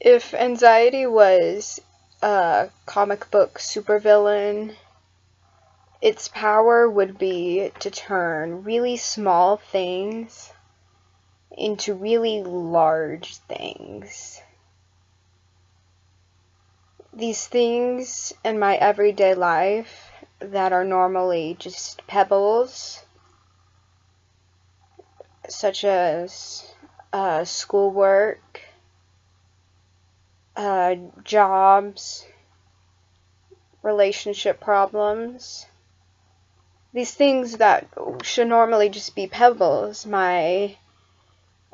If anxiety was a comic book supervillain, its power would be to turn really small things into really large things. These things in my everyday life that are normally just pebbles, such as schoolwork, jobs, relationship problems. These things that should normally just be pebbles, my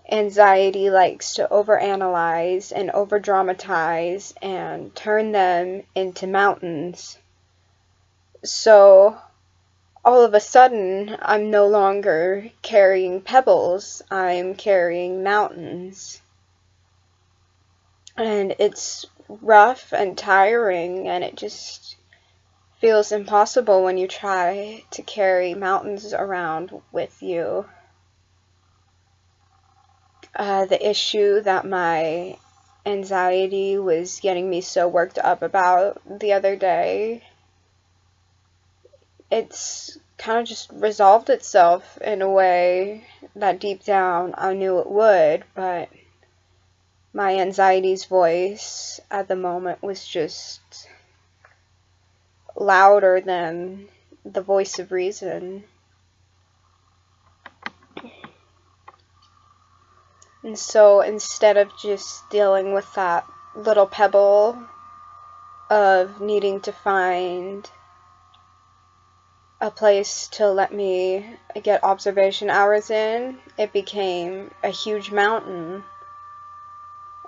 anxiety likes to overanalyze and overdramatize and turn them into mountains. So all of a sudden, I'm no longer carrying pebbles, I'm carrying mountains. And it's rough and tiring, and it just feels impossible when you try to carry mountains around with you. The issue that my anxiety was getting me so worked up about the other day, it's kind of just resolved itself in a way that deep down I knew it would, but my anxiety's voice at the moment was just louder than the voice of reason. And so instead of just dealing with that little pebble of needing to find a place to let me get observation hours in, it became a huge mountain.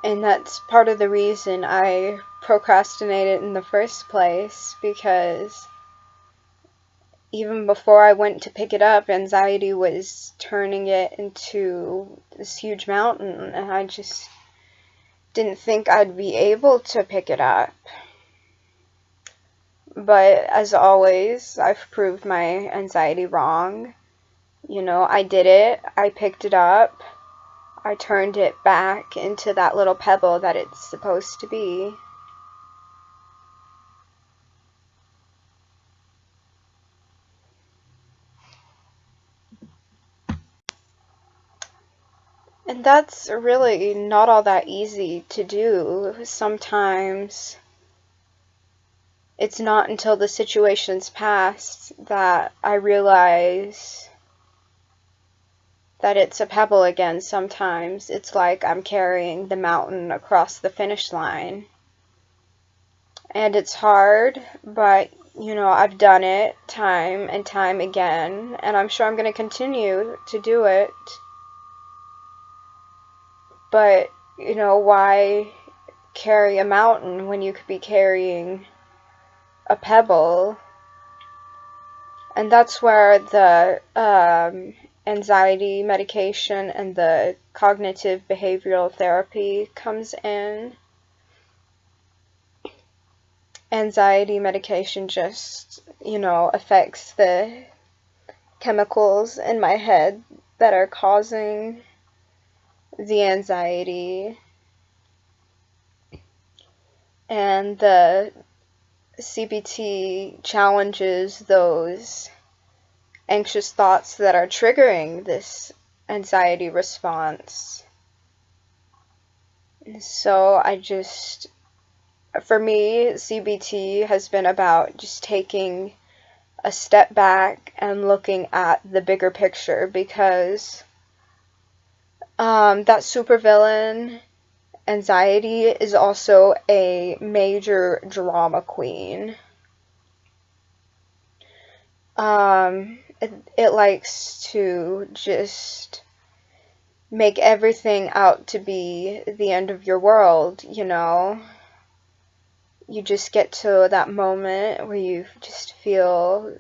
And that's part of the reason I procrastinated in the first place, because even before I went to pick it up, anxiety was turning it into this huge mountain, and I just didn't think I'd be able to pick it up. But as always, I've proved my anxiety wrong. You know, I did it, I picked it up, I turned it back into that little pebble that it's supposed to be. And that's really not all that easy to do. Sometimes it's not until the situation's passed that I realize that it's a pebble again. Sometimes it's like I'm carrying the mountain across the finish line. And it's hard, but you know, I've done it time and time again, and I'm sure I'm going to continue to do it. But, you know, why carry a mountain when you could be carrying a pebble? And that's where the anxiety medication and the cognitive behavioral therapy comes in. Anxiety medication just, you know, affects the chemicals in my head that are causing the anxiety, and the CBT challenges those anxious thoughts that are triggering this anxiety response. So for me, CBT has been about just taking a step back and looking at the bigger picture, because that supervillain anxiety is also a major drama queen. It likes to just make everything out to be the end of your world, you know. You just get to that moment where you just feel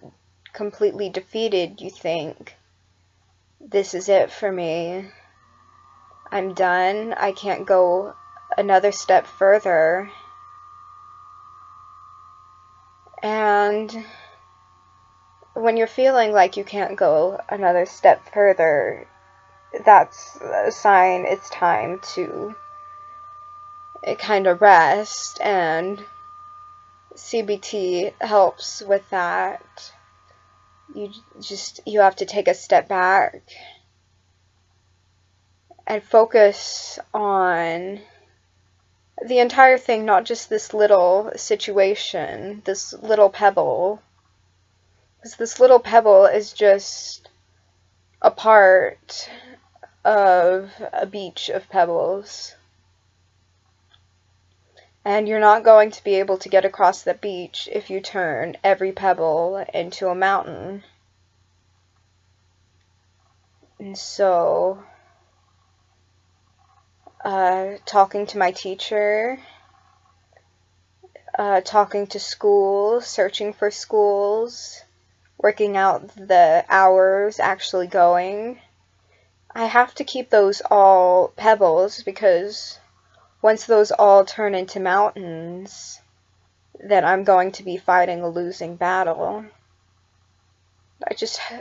completely defeated. You think, this is it for me. I'm done. I can't go another step further. And when you're feeling like you can't go another step further, that's a sign it's time to kind of rest, and CBT helps with that. You have to take a step back and focus on the entire thing, not just this little situation, this little pebble. Because this little pebble is just a part of a beach of pebbles. And you're not going to be able to get across the beach if you turn every pebble into a mountain. And so, talking to my teacher, talking to schools, searching for schools, working out the hours, actually going. I have to keep those all pebbles, because once those all turn into mountains, then I'm going to be fighting a losing battle.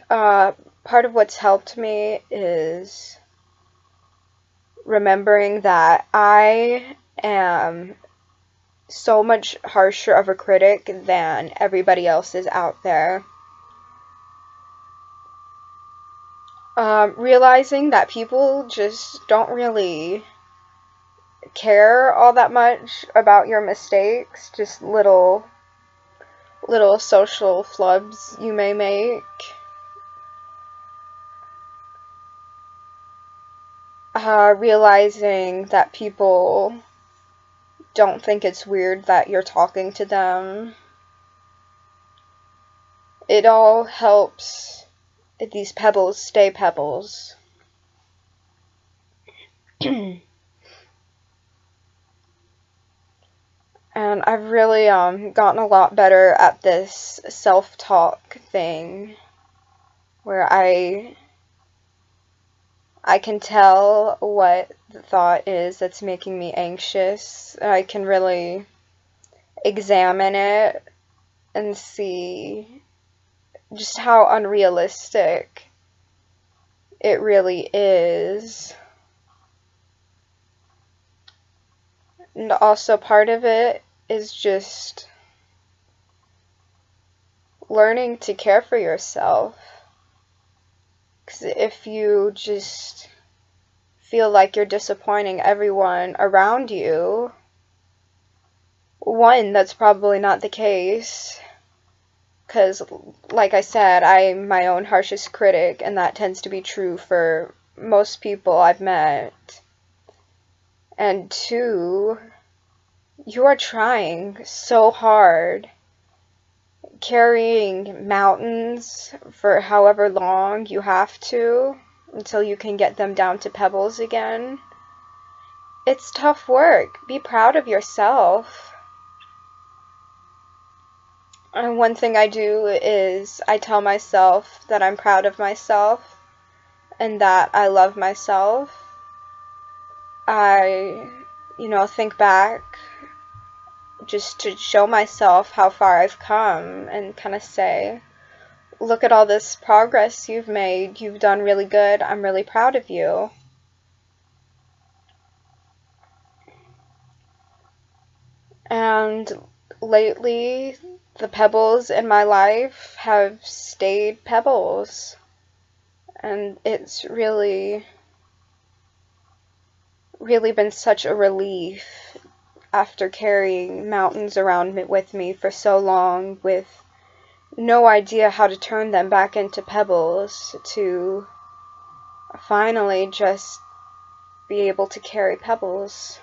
Part of what's helped me is remembering that I am so much harsher of a critic than everybody else is out there. Realizing that people just don't really care all that much about your mistakes, just little social flubs you may make. Realizing that people don't think it's weird that you're talking to them. It all helps these pebbles stay pebbles. And I've really gotten a lot better at this self-talk thing, where I can tell what the thought is that's making me anxious. I can really examine it and see just how unrealistic it really is. And also part of it is just learning to care for yourself. Because if you just feel like you're disappointing everyone around you, one, that's probably not the case. Because, like I said, I'm my own harshest critic, and that tends to be true for most people I've met. And two, you are trying so hard, carrying mountains for however long you have to, until you can get them down to pebbles again. It's tough work. Be proud of yourself. And one thing I do is I tell myself that I'm proud of myself and that I love myself. I, think back just to show myself how far I've come and kind of say, look at all this progress you've made. You've done really good. I'm really proud of you. And lately, the pebbles in my life have stayed pebbles. And it's really been such a relief after carrying mountains around with me for so long with no idea how to turn them back into pebbles, to finally just be able to carry pebbles.